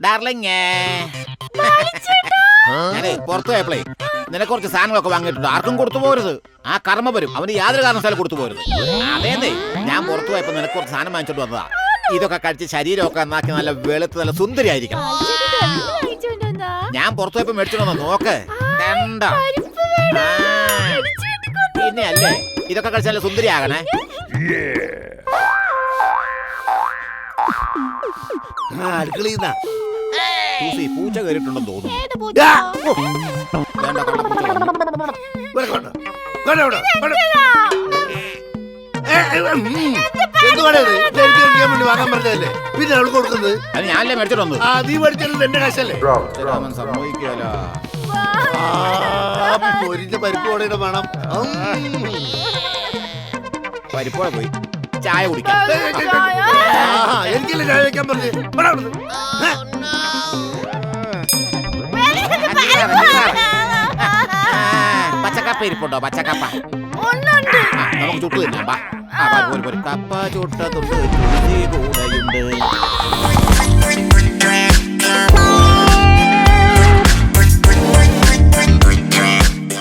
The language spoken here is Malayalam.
ഡാർലിങ് ഞാനേ പുറത്തു പോയപ്പോഴേ നിനക്ക് കുറച്ച് സാധനങ്ങളൊക്കെ വാങ്ങിയിട്ടുണ്ട്. ആർക്കും കൊടുത്തു പോരുത്. ആ കർമ്മ വരും, അവന് യാതൊരു കാരണവശാലും കൊടുത്തു പോരുത്. അതേന്നേ, ഞാൻ പുറത്തു പോയപ്പോ നിനക്ക് കുറച്ച് സാധനം വാങ്ങിച്ചോണ്ട് വന്നതാ. ഇതൊക്കെ കഴിച്ച് ശരീരമൊക്കെ നന്നാക്കി നല്ല വെളുത്ത് നല്ല സുന്ദരിയായിരിക്കണം. ഞാൻ പുറത്തു പോയപ്പോ മേടിച്ചോണ്ട് വന്നോ, നോക്ക്. കണ്ട പിന്നെ അല്ലേ ഇതൊക്കെ കഴിച്ച് നല്ല സുന്ദരിയാകണേ. പൂച്ച കയറിയിട്ടുണ്ടെന്ന് തോന്നുന്നു. വേണ്ട, പിന്നെ അവൾ കൊടുക്കുന്നത് അത് ഞാനല്ലേ മേടിച്ചിട്ട് വന്നത്. നീ മേടിച്ചത് എന്റെ കാശല്ലേ? സമ്മതിക്കല പൊരിഞ്ഞ പരിപ്പോടെ വേണം. പരിപ്പോടെ പോയി ചായ കുടിക്കാം. എനിക്കല്ലേ ചായ വെക്കാൻ പറഞ്ഞു. പച്ചക്കപ്പ ഇരിപ്പുണ്ടോ? പച്ചക്കപ്പ നമുക്ക് ചുട്ടു തിന്നാം. കപ്പ ചുട്ട